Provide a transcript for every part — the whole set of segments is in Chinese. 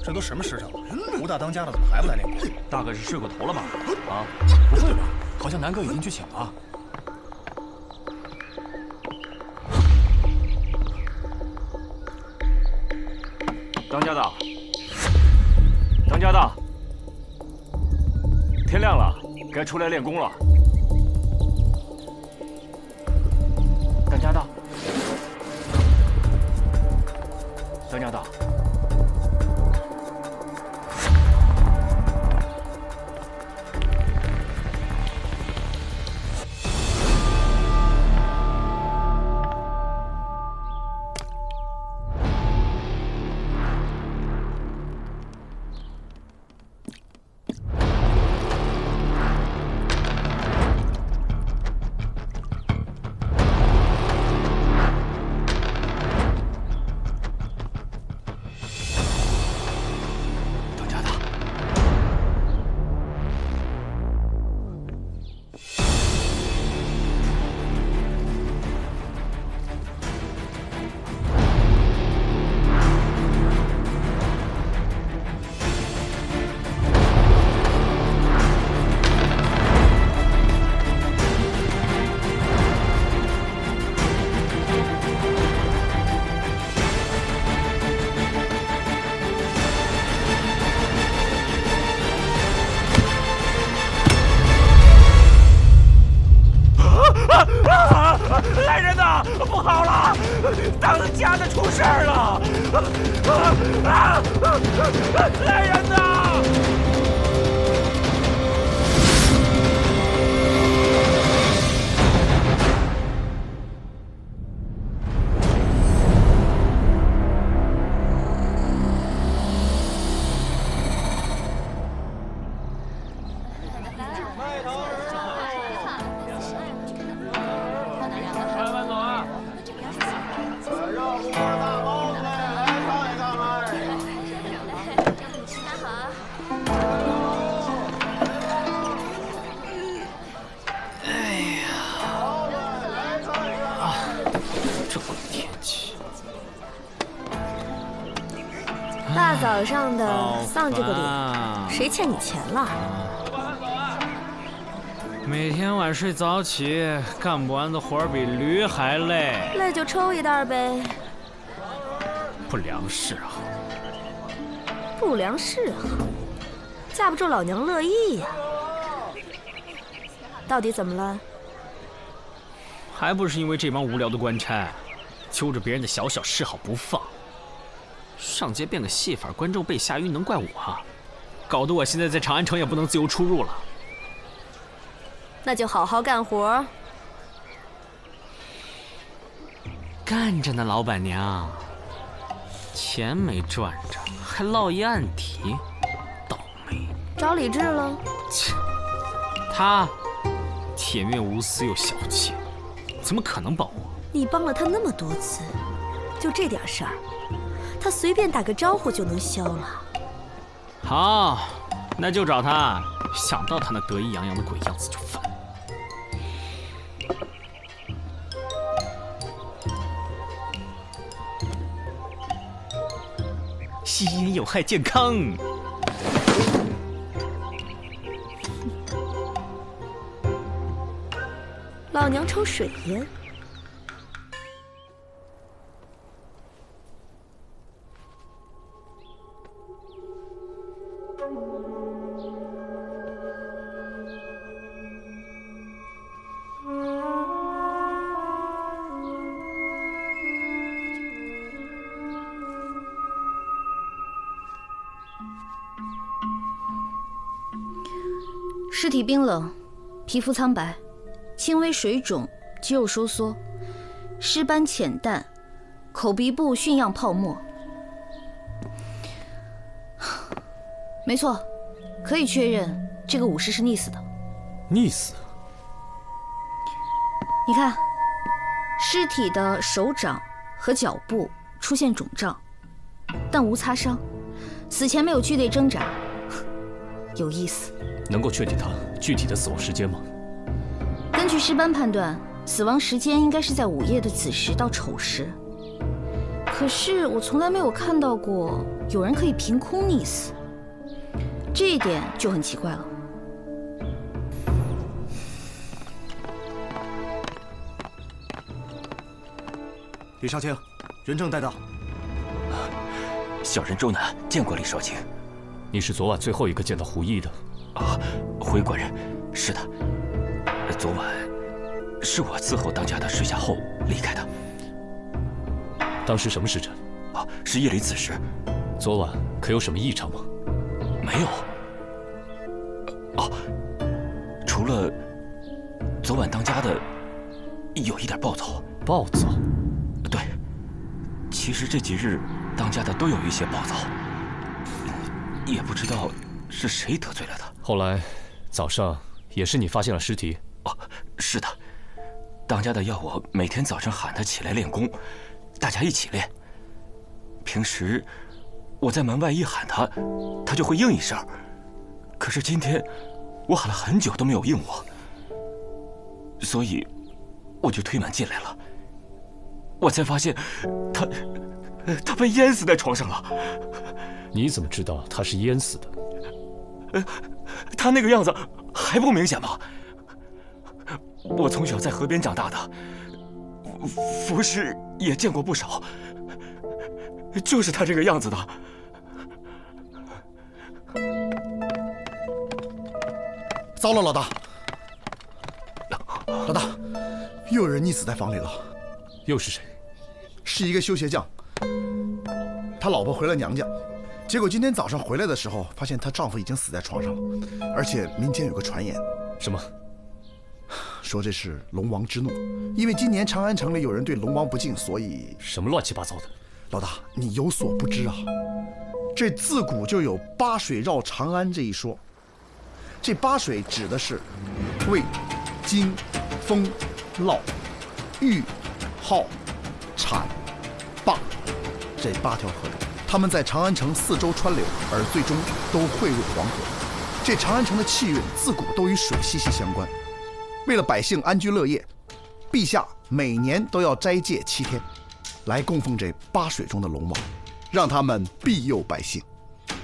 这都什么时辰了？吴大当家的怎么还不来练功？大概是睡过头了吧？啊，不会吧？好像南哥已经去请了。当家的，当家的，天亮了，该出来练功了。当家的，当家的。 来人呐！不好了，当家的出事儿了！来人呐！ 大早上的丧这个脸，谁欠你钱了？每天晚睡早起，干不完的活比驴还累。累就抽一袋呗。不良嗜好。不良嗜好，架不住老娘乐意呀。到底怎么了？还不是因为这帮无聊的官差，揪着别人的小小嗜好不放。 上街变个戏法，观众被吓晕，能怪我啊？搞得我现在在长安城也不能自由出入了。那就好好干活。干着呢，老板娘。钱没赚着，还落一案底，倒霉。找李治了？切，他铁面无私又小气，怎么可能帮我？你帮了他那么多次，就这点事儿。 他随便打个招呼就能消了。好，那就找他。想到他那得意洋洋的鬼样子就烦。吸烟有害健康。老娘抽水烟。 尸体冰冷，皮肤苍白，轻微水肿，肌肉收缩，尸斑浅淡，口鼻部熏样泡沫。没错，可以确认这个武士是溺死的。溺死？你看，尸体的手掌和脚部出现肿胀，但无擦伤，死前没有剧烈挣扎，有意思。 能够确定他具体的死亡时间吗？根据尸斑判断，死亡时间应该是在午夜的子时到丑时。可是我从来没有看到过有人可以凭空溺死，这一点就很奇怪了。李少卿，人证带到。小人周南见过李少卿。你是昨晚最后一个见到胡毅的。啊，回官人，是的。昨晚是我伺候当家的睡下后离开的。当时什么时辰？啊，是夜里子时。昨晚可有什么异常吗？没有。哦，除了昨晚当家的有一点暴躁。暴躁？对，其实这几日当家的都有一些暴躁，也不知道是谁得罪了他。后来早上也是你发现了尸体？哦，是的，当家的要我每天早上喊他起来练功，大家一起练。平时我在门外一喊他，他就会应一声。可是今天我喊了很久都没有应我，所以我就推门进来了。我才发现他被淹死在床上了。你怎么知道他是淹死的？他那个样子还不明显吗？我从小在河边长大的，浮尸也见过不少，就是他这个样子的。糟了，老大！老大，又有人溺死在房里了。又是谁？是一个修鞋匠，他老婆回了娘家，结果今天早上回来的时候，发现她丈夫已经死在床上了，而且民间有个传言，什么？说这是龙王之怒，因为今年长安城里有人对龙王不敬，所以……什么乱七八糟的？老大，你有所不知啊，这自古就有八水绕长安这一说。这八水指的是渭、荆、风、涝、豫、浩、阐、灞这8条河流，它们在长安城四周穿流，而最终都汇入黄河。这长安城的气运自古都与水息息相关。为了百姓安居乐业，陛下每年都要斋戒7天，来供奉这8水中的龙王，让他们庇佑百姓。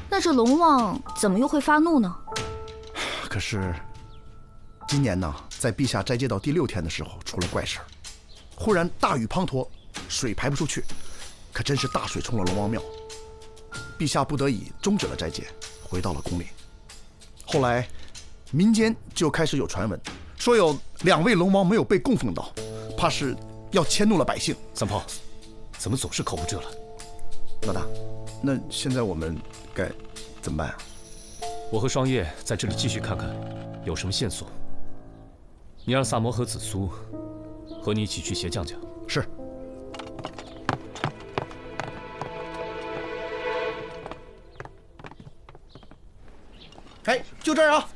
那这龙王怎么又会发怒呢？可是今年呢，在陛下斋戒到第6天的时候，出了怪事儿。忽然大雨滂沱，水排不出去，可真是大水冲了龙王庙。陛下不得已终止了斋戒，回到了宫里。后来民间就开始有传闻，说有2位龙王没有被供奉到，怕是要迁怒了百姓。三炮，怎么总是口无遮拦？老大，那现在我们该怎么办啊？我和双叶在这里继续看看有什么线索。你让萨摩和紫苏和你一起去鞋匠家。是。哎，就这儿啊！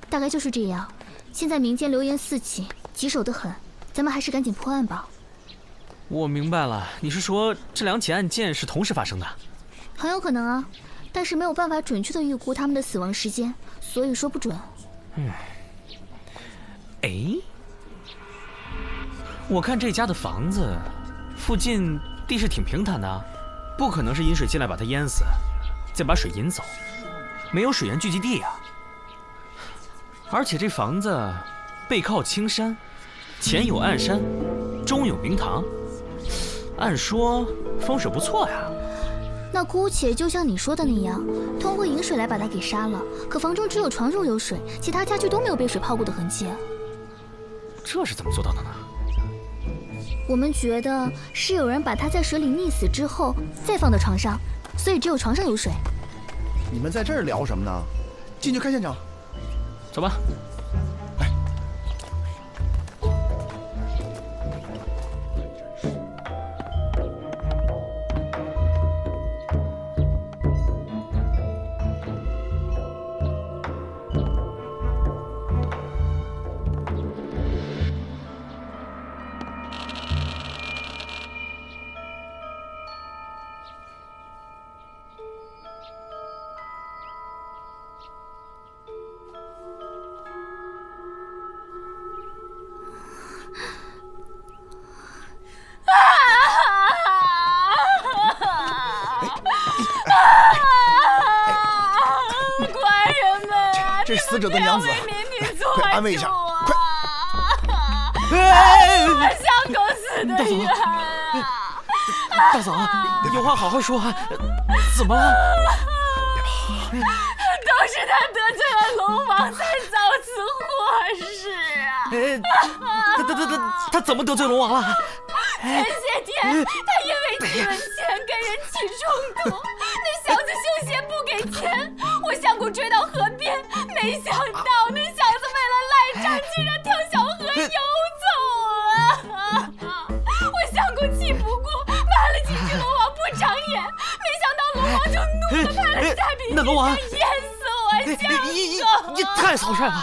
大概就是这样。现在民间流言四起，棘手得很，咱们还是赶紧破案吧。我明白了，你是说这2起案件是同时发生的？很有可能啊，但是没有办法准确的预估他们的死亡时间，所以说不准。哎，我看这家的房子附近地势挺平坦的，不可能是引水进来把它淹死，再把水引走，没有水源聚集地啊。而且这房子背靠青山，前有暗山，中有明堂，按说风水不错呀。那姑且就像你说的那样，通过引水来把它给杀了。可房中只有床褥有水，其他家具都没有被水泡过的痕迹。这是怎么做到的呢？我们觉得是有人把它在水里溺死之后再放到床上，所以只有床上有水。你们在这儿聊什么呢？进去看现场。走吧。这死者的娘子，快安慰一下，快！像狗死的人啊！大嫂，有话好好说，怎么了？都是他得罪了龙王，才遭此祸事啊！他怎么得罪龙王了？前些天他因为提了钱跟人起冲突，那小子休闲不给钱，我想过追到河边，没想到那小子为了赖账，竟然跳小河游走啊！我想过气不过，骂了几句龙王不长眼，没想到龙王就怒了，派了虾兵那龙王淹死我相公。你太草率了！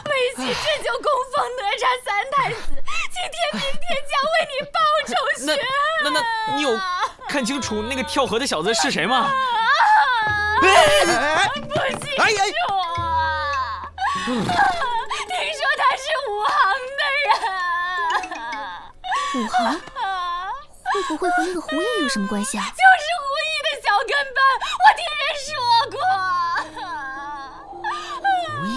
为妻这就供奉哪吒三太子，今天明天将为你报仇雪恨。那你有看清楚那个跳河的小子是谁吗？不清楚啊！听说他是武行的人。武行？会不会和那个胡毅有什么关系啊？就是胡毅的小跟班，我听人说过。胡毅。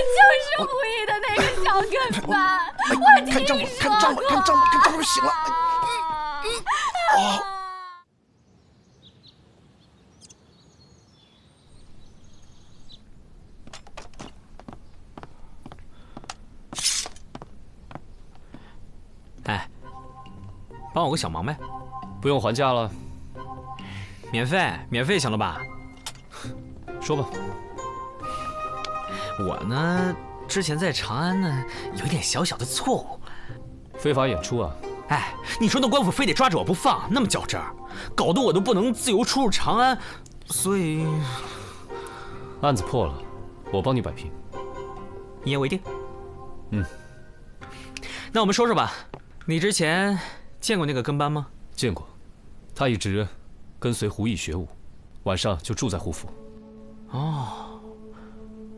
就是胡毅的那个小跟班，我听说过。看丈夫醒了。哎，帮我个小忙呗。不用还价了，免费行了吧？说吧。我呢，之前在长安呢，有一点小小的错误。非法演出啊？哎，你说那官府非得抓着我不放，那么较真儿，搞得我都不能自由出入长安，所以案子破了，我帮你摆平。一言为定。那我们说说吧，你之前见过那个跟班吗？见过，他一直跟随胡毅学武，晚上就住在胡府。哦，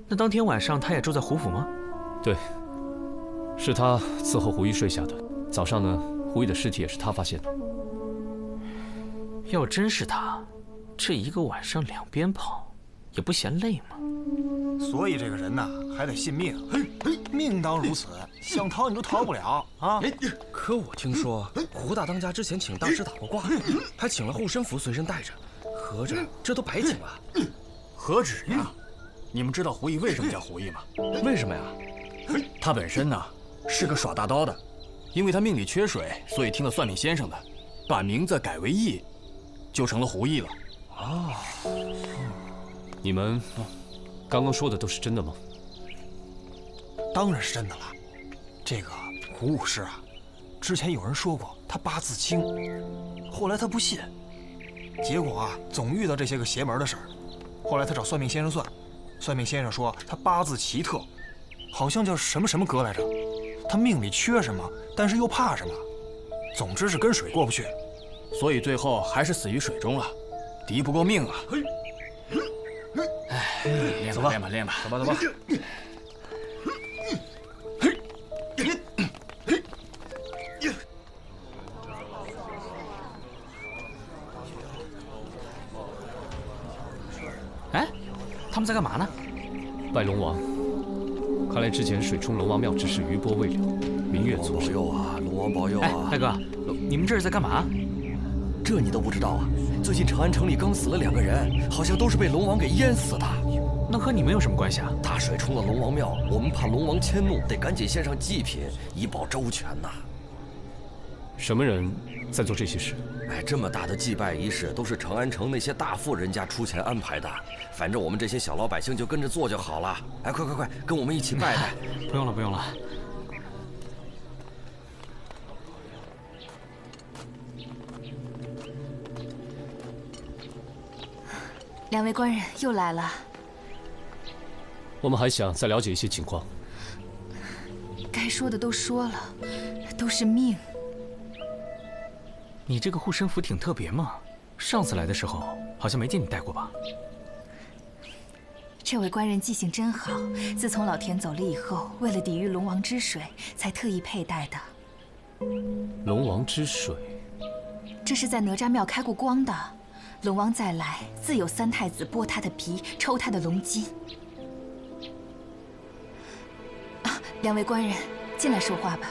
那当天晚上他也住在胡府吗？对，是他伺候胡毅睡下的。早上呢，胡毅的尸体也是他发现的。要真是他，这一个晚上两边跑，也不嫌累吗？所以这个人呐，还得信命。命当如此，想逃你都逃不了啊！可我听说胡大当家之前请大师打过卦，还请了护身符随身带着，合着这都白请了。何止呀！你们知道胡毅为什么叫胡毅吗？为什么呀？他本身呢是个耍大刀的，因为他命里缺水，所以听了算命先生的，把名字改为毅，就成了胡毅了。哦，你们刚刚说的都是真的吗？当然是真的了。这个胡武师啊，之前有人说过他八字轻，后来他不信，结果啊总遇到这些个邪门的事儿。后来他找算命先生算，算命先生说他八字奇特，好像叫什么什么格来着。他命里缺什么，但是又怕什么，总之是跟水过不去，所以最后还是死于水中了，敌不过命啊！哎，练吧练吧练吧，走吧走吧。哎，他们在干嘛呢？拜龙王。看来之前水冲龙王庙之事余波未了，明月促生。保佑啊，龙王保佑啊！哎，大哥，你们这是在干嘛？这你都不知道啊？最近长安城里刚死了2个人，好像都是被龙王给淹死的。那和你们有什么关系啊？大水冲了龙王庙，我们怕龙王迁怒，得赶紧献上祭品，以保周全呐。什么人在做这些事？哎，这么大的祭拜仪式都是长安城那些大富人家出钱安排的，反正我们这些小老百姓就跟着做就好了。哎，快，跟我们一起拜拜。不用了，不用了。2位官人又来了。我们还想再了解一些情况。该说的都说了，都是命。你这个护身符挺特别嘛，上次来的时候好像没见你带过吧？这位官人记性真好，自从老田走了以后，为了抵御龙王之水，才特意佩戴的。龙王之水，这是在哪吒庙开过光的。龙王再来，自有三太子剥他的皮，抽他的龙筋。啊，两位官人，进来说话吧。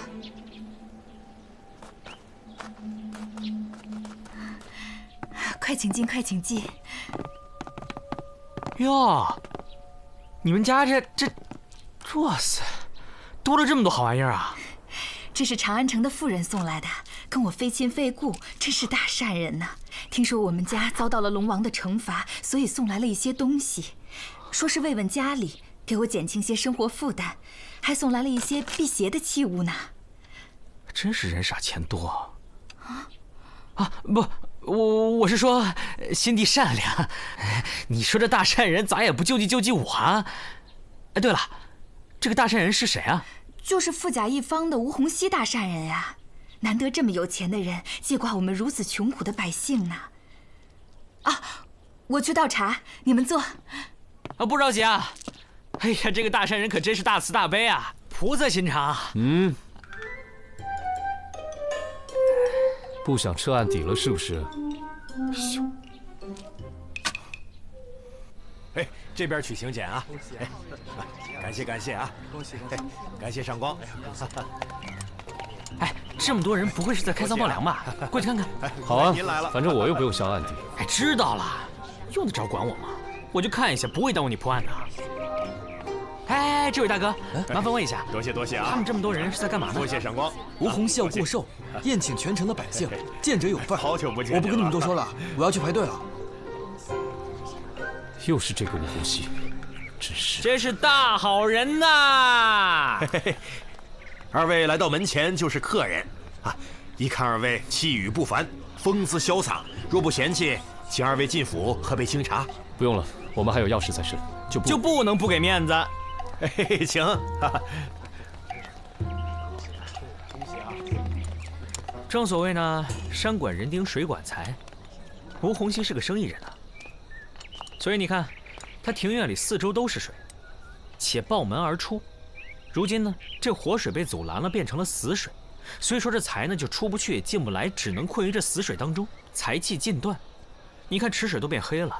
快请进，快请进。哟，你们家这，哇塞，多了这么多好玩意儿啊！这是长安城的妇人送来的，跟我非亲非故，真是大善人呐。听说我们家遭到了龙王的惩罚，所以送来了一些东西，说是慰问家里，给我减轻些生活负担，还送来了一些辟邪的器物呢。真是人傻钱多啊！不，我是说心地善良。你说这大善人咋也不救济我啊？哎，对了，这个大善人是谁啊？就是富甲一方的吴洪熙大善人呀。难得这么有钱的人记挂我们如此穷苦的百姓呢。啊，我去倒茶，你们坐。啊，不着急啊。哎呀，这个大善人可真是大慈大悲啊，菩萨心肠。不想撤案底了是不是？哎，这边取刑检啊！哎，感谢啊！恭喜！感谢上光。哎，这么多人，不会是在开仓放粮吧？过去看看。好啊，反正我又不用销案底。哎，知道了，用得着管我吗？我就看一下，不会耽误你破案的。哎，这位大哥，麻烦问一下，多谢啊！他们这么多人是在干嘛呢？多谢上光。吴洪熙要过寿，宴请全城的百姓，见者有份。好久不见，我不跟你们多说了，我要去排队了。又是这个吴洪熙，真是大好人呐！二位来到门前就是客人啊！一看二位气宇不凡，风姿潇洒，若不嫌弃，请二位进府喝杯清茶。不用了，我们还有要事在身，就不能不给面子。嘿，请。正所谓呢，山管人丁，水管财。吴洪熙是个生意人啊，所以你看，他庭院里四周都是水，且抱门而出。如今呢，这活水被阻拦了，变成了死水，所以说这财呢就出不去也进不来，只能困于这死水当中，财气尽断。你看池水都变黑了，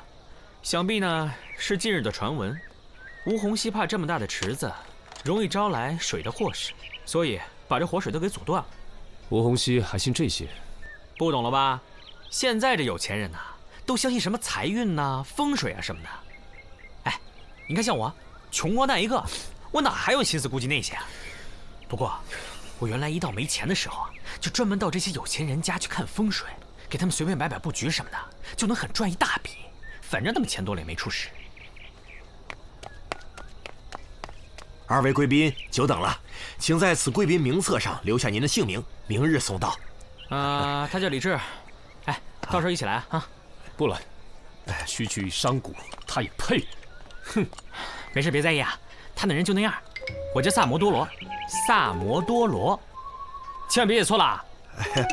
想必呢是近日的传闻。吴洪熙怕这么大的池子容易招来水的祸事，所以把这活水都给阻断了。吴洪熙还信这些？不懂了吧？现在这有钱人呐，都相信什么财运呐、风水啊什么的。哎，你看像我，穷光蛋一个。我哪还有心思顾及那些啊？不过，我原来一到没钱的时候啊，就专门到这些有钱人家去看风水，给他们随便摆摆布局什么的，就能很赚一大笔。反正他们钱多了也没出事。二位贵宾久等了，请在此贵宾名册上留下您的姓名，明日送到。他叫李志，哎，到时候一起来啊。不来，区区商贾，他也配？哼，没事，别在意啊。他那人就那样，我叫萨摩多罗，萨摩多罗，千万别写错了啊！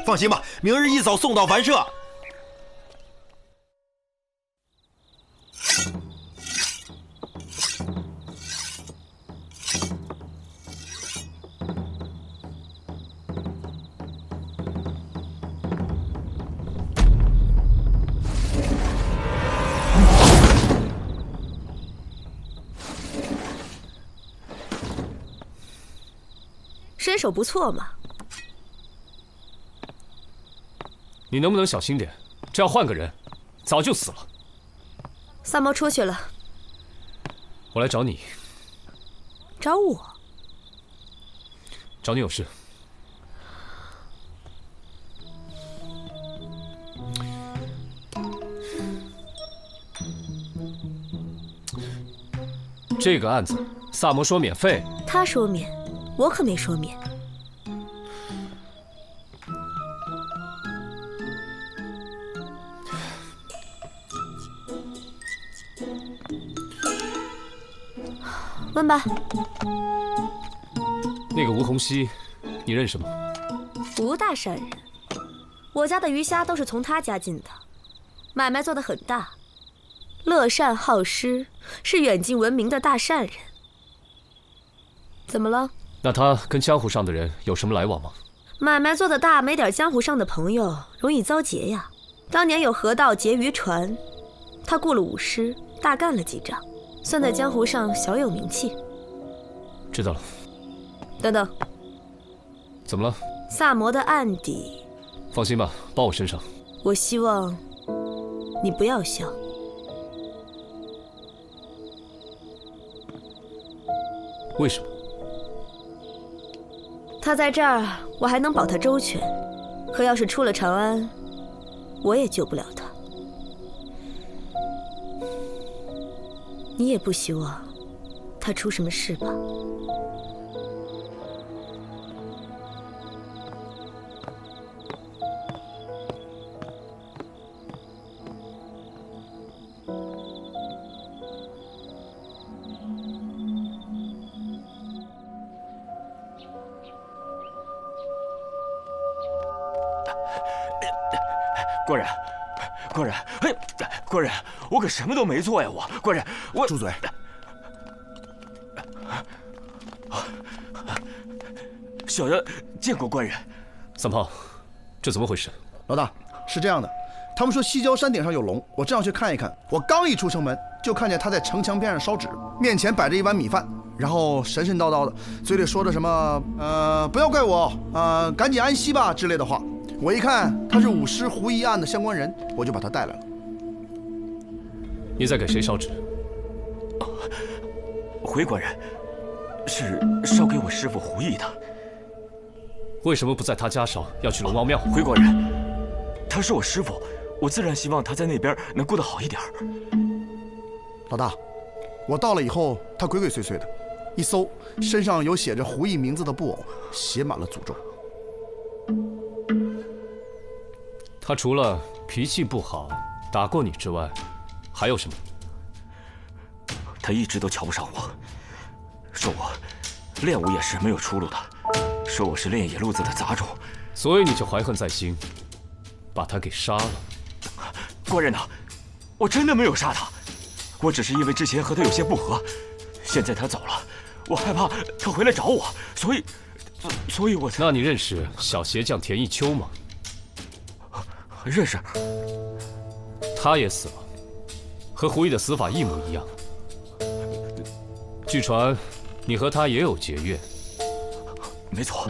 放心吧，明日一早送到凡社。身手不错嘛。你能不能小心点？这要换个人，早就死了。萨摩出去了。我来找你。找我？找你有事。这个案子，萨摩说免费。他说免。我可没说免。问吧。那个吴洪熙，你认识吗？吴大善人，我家的鱼虾都是从他家进的，买卖做得很大。乐善好施，是远近闻名的大善人。怎么了？那他跟江湖上的人有什么来往吗？买卖做得大，没点江湖上的朋友，容易遭劫呀。当年有河道劫渔船，他雇了武师，大干了几仗，算在江湖上小有名气。知道了。等等，怎么了？萨摩的案底，放心吧，包我身上。我希望你不要笑。为什么？他在这儿，我还能保他周全；可要是出了长安，我也救不了他。你也不希望他出什么事吧？官人，官人，哎，官人，我可什么都没做呀！官人，我住嘴！小人见过官人。三胖，这怎么回事？老大，是这样的，他们说西郊山顶上有龙，我正要去看一看。我刚一出城门，就看见他在城墙边上烧纸，面前摆着一碗米饭，然后神神叨叨的，嘴里说着什么不要怪我，赶紧安息吧之类的话。我一看他是武师胡一案的相关人，我就把他带来了。你在给谁烧纸？回官人，是烧给我师父胡毅的。为什么不在他家烧，要去龙王庙？回官人，他是我师父，我自然希望他在那边能过得好一点。老大，我到了以后，他鬼鬼祟祟的，一搜身上有写着胡毅名字的布偶，写满了诅咒。他除了脾气不好，打过你之外，还有什么？他一直都瞧不上我，说我练武也是没有出路的，说我是练野路子的杂种，所以你就怀恨在心，把他给杀了。官人呐，我真的没有杀他，我只是因为之前和他有些不和，现在他走了，我害怕他回来找我，所以我才……那你认识小鞋匠田一秋吗？认识。他也死了，和胡毅的死法一模一样。据传，你和他也有结怨。没错，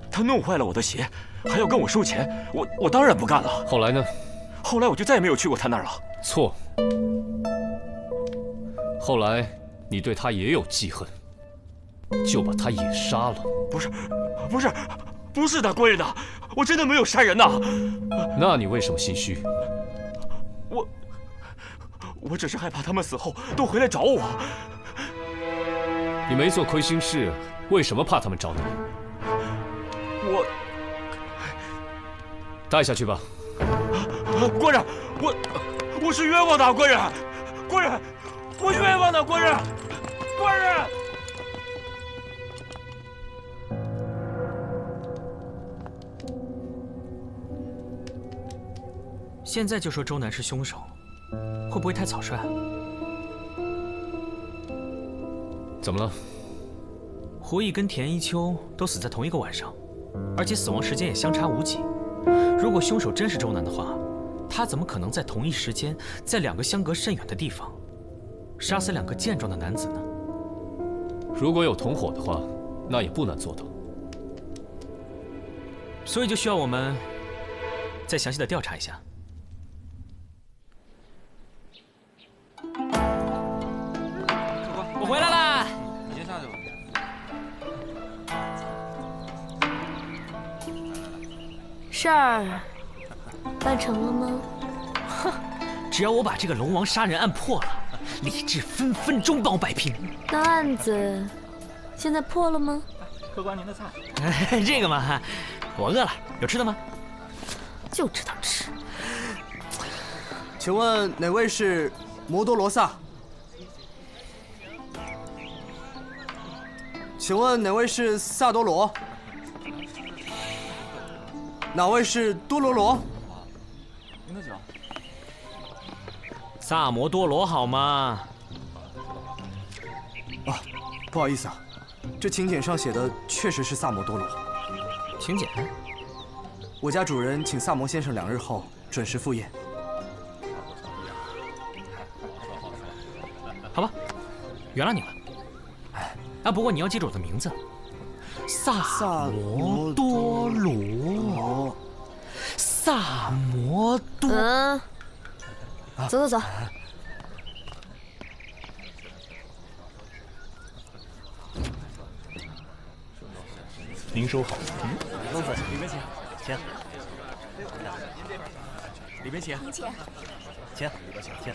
他弄坏了我的鞋，还要跟我收钱，我当然不干了。后来呢？后来我就再也没有去过他那儿了。错。后来你对他也有记恨，就把他也杀了。不是的，官人呐，我真的没有杀人呐。那你为什么心虚？我只是害怕他们死后都回来找我。你没做亏心事，为什么怕他们找你？我带下去吧。官人，我是冤枉的，官人，我冤枉的，官人。现在就说周南是凶手，会不会太草率？怎么了？胡毅跟田一秋都死在同一个晚上，而且死亡时间也相差无几。如果凶手真是周南的话，他怎么可能在同一时间，在两个相隔甚远的地方，杀死两个健壮的男子呢？如果有同伙的话，那也不难做到。所以就需要我们再详细的调查一下。我回来啦！你先下去吧。事儿办成了吗？哼，只要我把这个龙王杀人案破了，李治分分钟帮我摆平。那案子现在破了吗？客官您的菜。这个嘛，我饿了，有吃的吗？就知道吃。请问哪位是摩多罗萨？请问哪位是萨多罗？哪位是多罗罗？您的酒。萨摩多罗好吗？啊，不好意思啊，这请柬上写的确实是萨摩多罗。请柬？我家主人请萨摩先生2日后准时赴宴。好吧，原谅你了。啊，不过你要记住我的名字，萨摩多罗。萨摩多。走。您收好。公子，里面请，请。里面请。您请。请。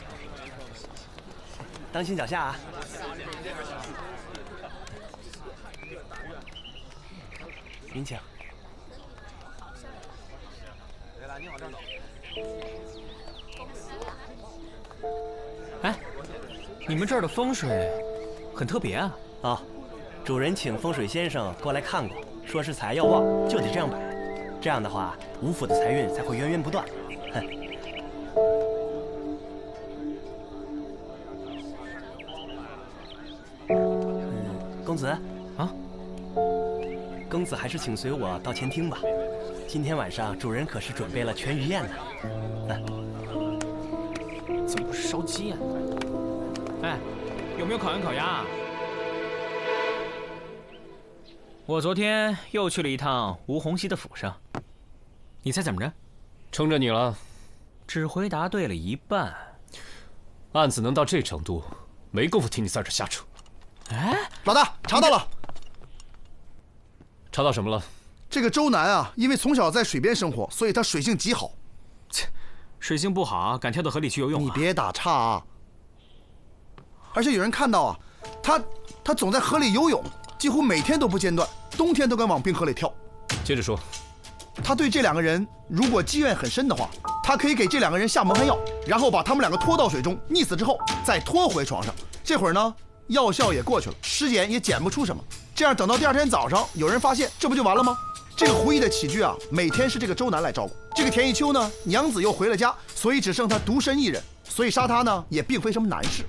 当心脚下啊！您请。对了，你往这走。哎，你们这儿的风水很特别啊！哦，主人请风水先生过来看过，说是财要旺就得这样摆，这样的话吴府的财运才会源源不断。哼。公子啊，公子还是请随我到前厅吧。今天晚上主人可是准备了全鱼宴呢。怎么不是烧鸡啊？哎，有没有烤羊烤鸭？我昨天又去了一趟吴洪熙的府上，你猜怎么着？撑着你了。只回答对了一半。案子能到这程度，没工夫听你在这瞎扯。哎，老大，查到了。查到什么了？这个周南啊，因为从小在水边生活，所以他水性极好。切，水性不好，敢跳到河里去游泳啊？你别打岔啊！而且有人看到啊，他总在河里游泳，几乎每天都不间断，冬天都敢往冰河里跳。接着说。他对这2个人如果积怨很深的话，他可以给这2个人下蒙汗药，然后把他们2个拖到水中溺死之后，再拖回床上。这会儿呢，药效也过去了，尸检也检不出什么。这样等到第2天早上，有人发现，这不就完了吗？这个胡毅的起居啊，每天是这个周南来照顾。这个田一秋呢，娘子又回了家，所以只剩他独身一人，所以杀他呢，也并非什么难事。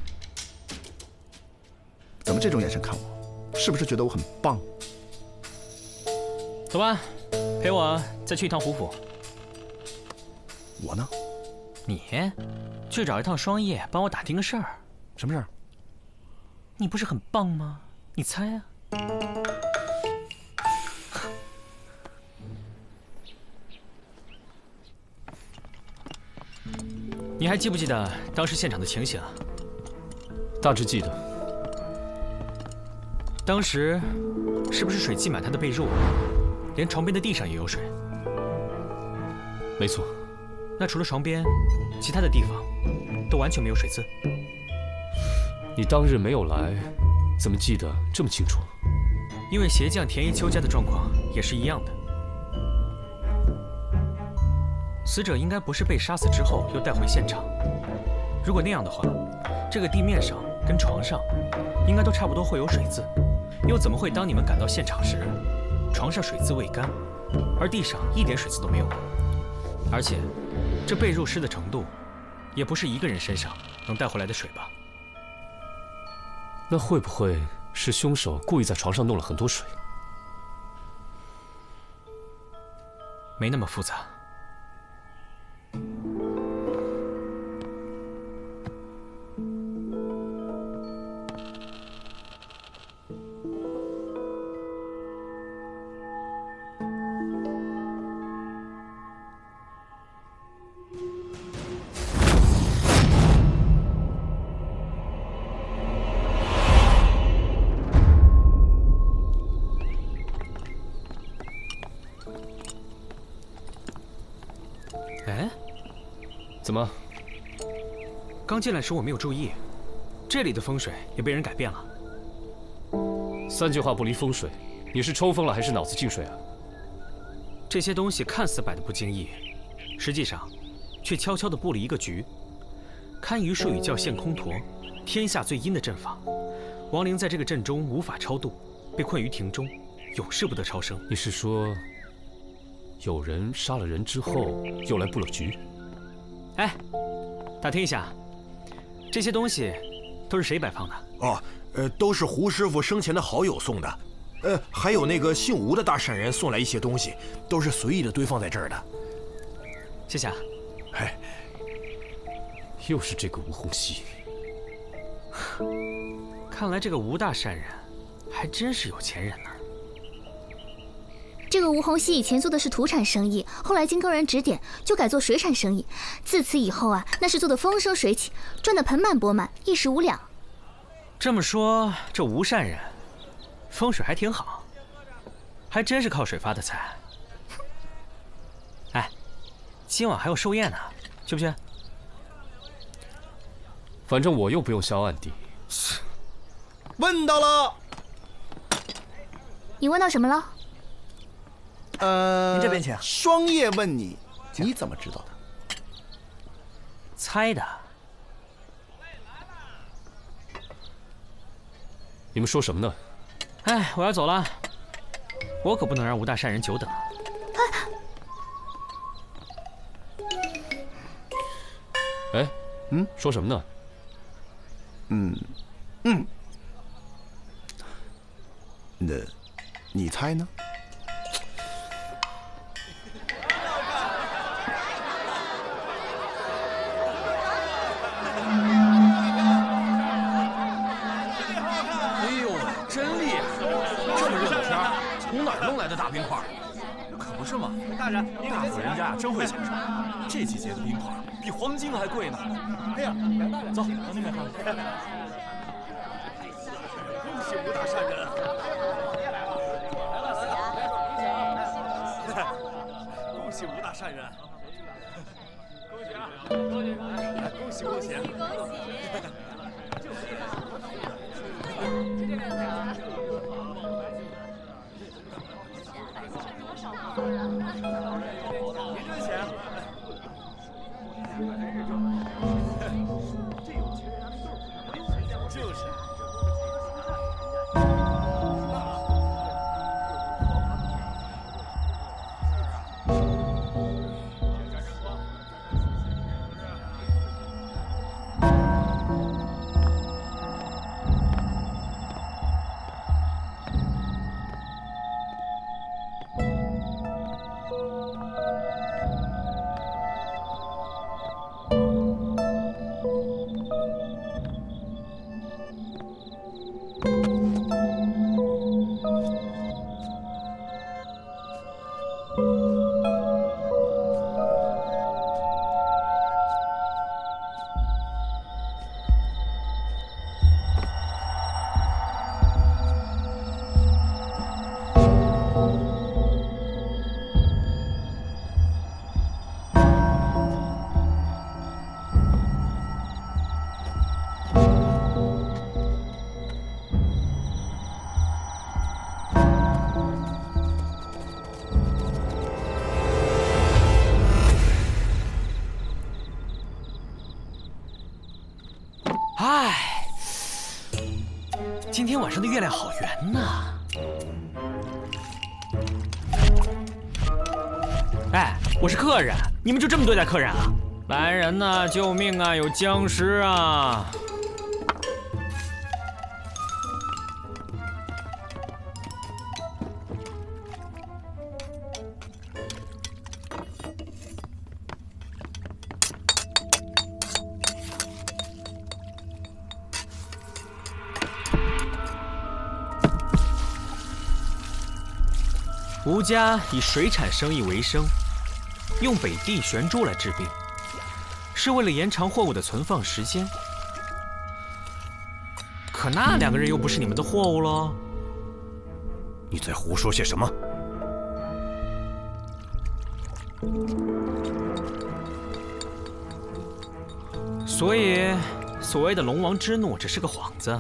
怎么这种眼神看我？是不是觉得我很棒？走吧，陪我再去一趟胡府。我呢？你去找一趟双叶，帮我打听个事儿。什么事儿？你不是很棒吗？你猜啊。你还记不记得当时现场的情形？大致记得。当时是不是水积满他的被褥，连床边的地上也有水？没错。那除了床边，其他的地方都完全没有水渍。你当日没有来，怎么记得这么清楚？因为鞋匠田一秋家的状况也是一样的。死者应该不是被杀死之后又带回现场。如果那样的话，这个地面上跟床上应该都差不多会有水渍，又怎么会当你们赶到现场时，床上水渍未干，而地上一点水渍都没有？而且，这被褥湿的程度，也不是一个人身上能带回来的水吧？那会不会是凶手故意在床上弄了很多水？没那么复杂。哎，怎么？刚进来时我没有注意，这里的风水也被人改变了。3句话不离风水，你是抽风了还是脑子进水啊？这些东西看似摆得不经意，实际上却悄悄地布了一个局。堪舆术语叫现空陀，天下最阴的阵法。亡灵在这个阵中无法超度，被困于庭中，永世不得超生。你是说，有人杀了人之后又来布了局？哎，打听一下，这些东西都是谁摆放的？哦，都是胡师傅生前的好友送的。还有那个姓吴的大善人送来一些东西，都是随意的堆放在这儿的。谢谢啊。哎，又是这个吴洪熙。看来这个吴大善人还真是有钱人呢。这个吴洪熙以前做的是土产生意，后来经高人指点，就改做水产生意。自此以后啊，那是做的风生水起，赚得盆满钵满，一时无两。这么说，这吴善人风水还挺好，还真是靠水发的财。哎，今晚还有寿宴呢，去不去？反正我又不用销暗地。问到了。你问到什么了？您这边请。双叶问你，你怎么知道的？猜的。你们说什么呢？哎，我要走了，我可不能让吴大善人久等。哎，说什么呢？那，你猜呢？哎呦，真厉害！这么热的天，从哪儿弄来的大冰块？可不是嘛，大人，大户人家真会享受。这季节的冰块比黄金还贵呢。哎呀，梁大人，走，往那边看。恭喜吴大善人！恭喜吴大善人！恭喜啊！恭喜恭喜！就是。唉，今天晚上的月亮好圆呐！哎，我是客人，你们就这么对待客人啊？来人呐！救命啊！有僵尸啊！吴家以水产生意为生，用北地玄珠来治病，是为了延长货物的存放时间。可那两个人又不是你们的货物喽。你在胡说些什么？所以，所谓的龙王之怒只是个幌子。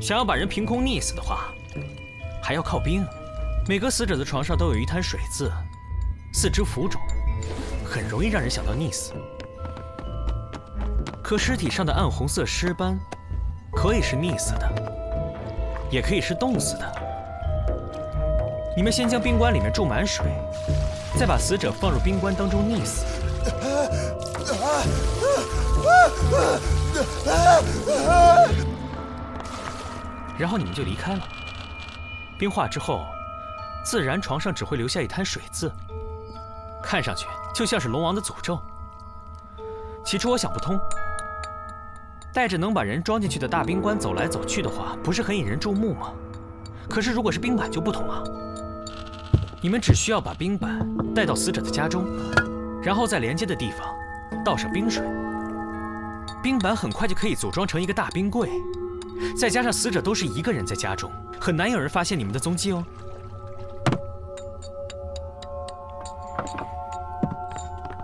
想要把人凭空溺死的话，还要靠冰。每个死者的床上都有一滩水渍，四肢浮肿，很容易让人想到溺死。可尸体上的暗红色尸斑，可以是溺死的，也可以是冻死的。你们先将冰棺里面注满水，再把死者放入冰棺当中溺死。然后你们就离开了。冰化之后，自然床上只会留下一滩水渍，看上去就像是龙王的诅咒。起初我想不通，带着能把人装进去的大冰棺走来走去的话，不是很引人注目吗？可是如果是冰板就不同了，你们只需要把冰板带到死者的家中，然后在连接的地方倒上冰水，冰板很快就可以组装成一个大冰柜。再加上死者都是一个人在家中，很难有人发现你们的踪迹哦。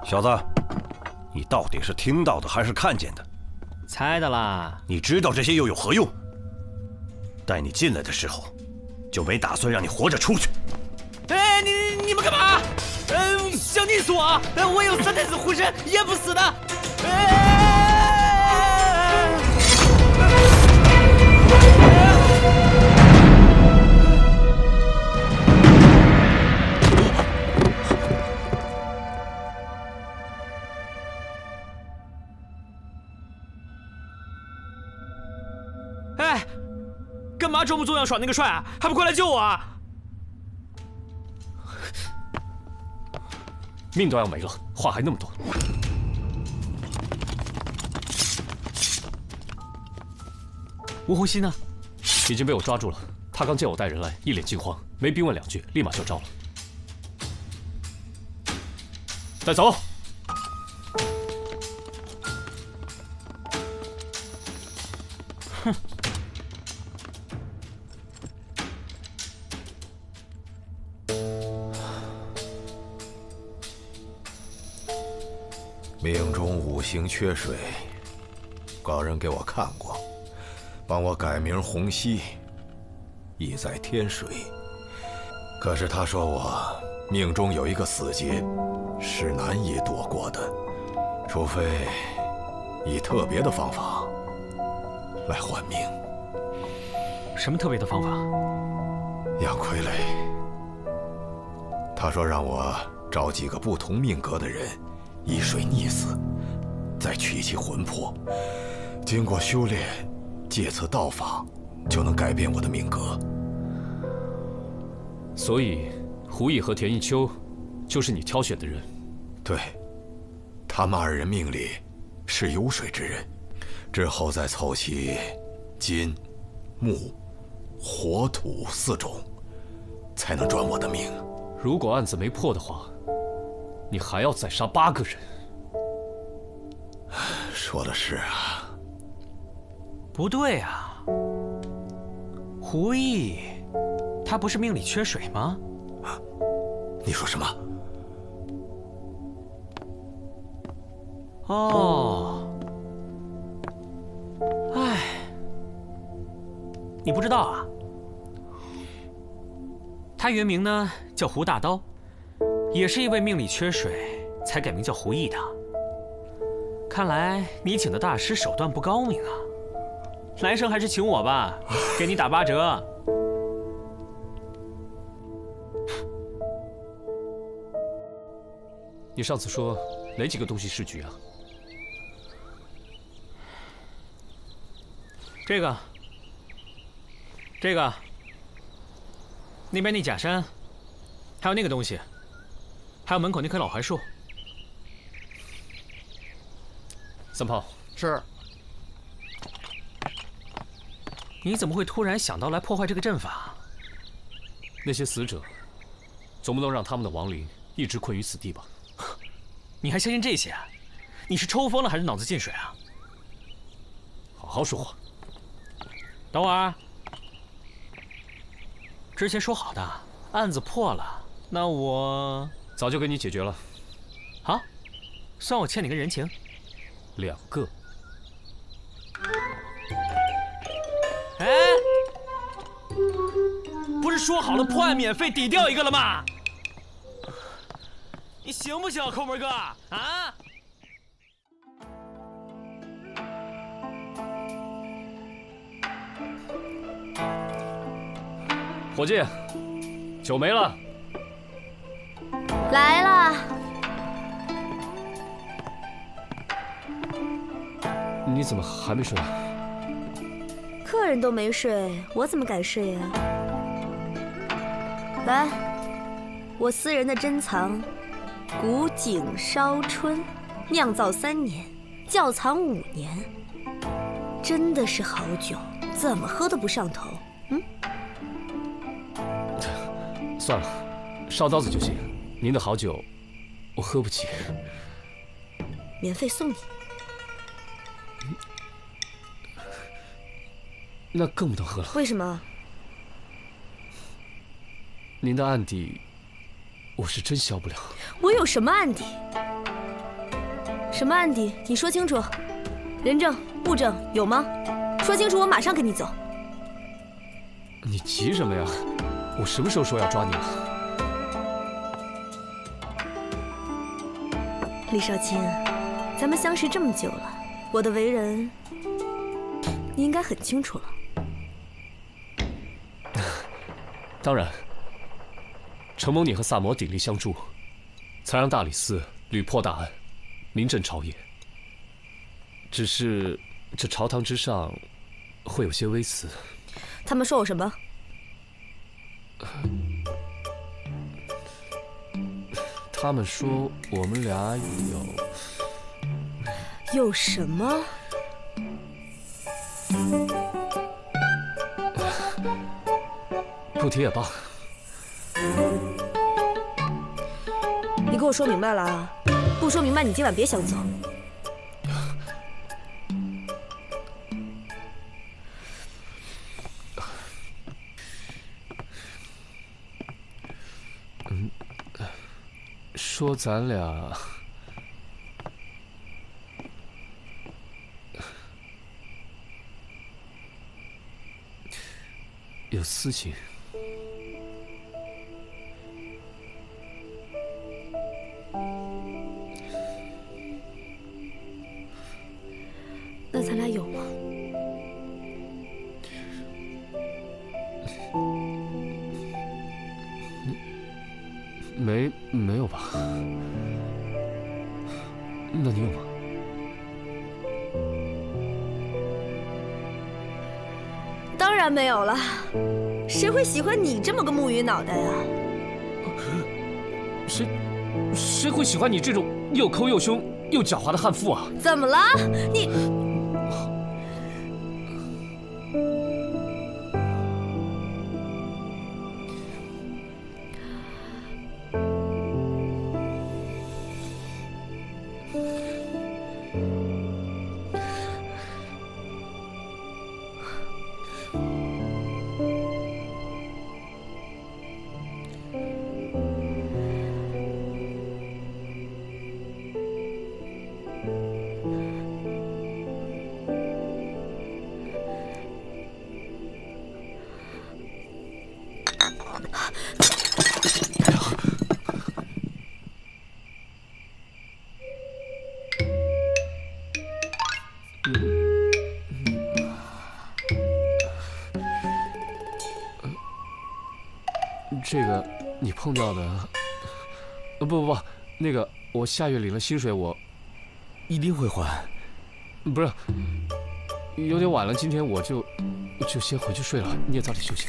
小子，你到底是听到的还是看见的？猜的啦。你知道这些又有何用？带你进来的时候，就没打算让你活着出去。哎，你们干嘛？想溺死我？我有3太子护身，淹不死的。哎，干嘛装模作样耍那个帅啊？还不快来救我啊！命都要没了，话还那么多。吴洪熙呢？已经被我抓住了。他刚见我带人来，一脸惊慌，没逼问2句，立马就招了。带走。哼。命中5行缺水，高人给我看过，帮我改名洪熙，意在天水。可是他说我命中有一个死劫，是难以躲过的，除非以特别的方法来换命。什么特别的方法？杨傀儡，他说让我找几个不同命格的人，以水溺死，再取其魂魄，经过修炼，借此道法，就能改变我的命格。所以，胡毅和田一秋，就是你挑选的人。对，他们2人命里是有水之人，之后再凑齐金、木、火、土4种，才能转我的命。如果案子没破的话，你还要再杀8个人。说的是啊。不对啊，胡毅，他不是命里缺水吗？你说什么？哦，哎，你不知道啊？他原名呢叫胡大刀，也是因为命里缺水才改名叫胡毅的。看来你请的大师手段不高明啊，来生还是请我吧，给你打8折。你上次说哪几个东西是局啊？这个，那边那假山，还有那个东西，还有门口那棵老槐树。三炮，是。你怎么会突然想到来破坏这个阵法？那些死者，总不能让他们的亡灵一直困于此地吧？你还相信这些啊？你是抽风了还是脑子进水啊？好好说话。等会儿，之前说好的案子破了，那我早就给你解决了。好，算我欠你个人情。2个。哎，不是说好了破案免费抵掉1个了吗？你行不行，抠门哥啊？伙计，酒没了。来了。你怎么还没睡啊？客人都没睡，我怎么敢睡呀？来，我私人的珍藏，古井烧春，酿造3年，窖藏5年，真的是好酒，怎么喝都不上头。算了，烧刀子就行。您的好酒，我喝不起。免费送你。那更不能喝了。为什么？您的案底，我是真消不了。我有什么案底？什么案底？你说清楚。人证、物证有吗？说清楚，我马上跟你走。你急什么呀？我什么时候说要抓你了？李少卿，咱们相识这么久了，我的为人，你应该很清楚了。当然，承蒙你和萨摩鼎力相助，才让大理寺屡破大案，名震朝野。只是这朝堂之上会有些微词。他们说我什么？他们说我们俩有什么？不提也罢。你给我说明白了啊！不说明白，你今晚别想走。说咱俩有私情。那咱俩有吗？没有吧？那你有吗？当然没有了，谁会喜欢你这么个木鱼脑袋呀？谁会喜欢你这种又抠又凶又狡猾的悍妇啊？怎么了？你。这个你碰到的，不，那个我下月领了薪水，我一定会还。不是，有点晚了，今天我就先回去睡了，你也早点休息。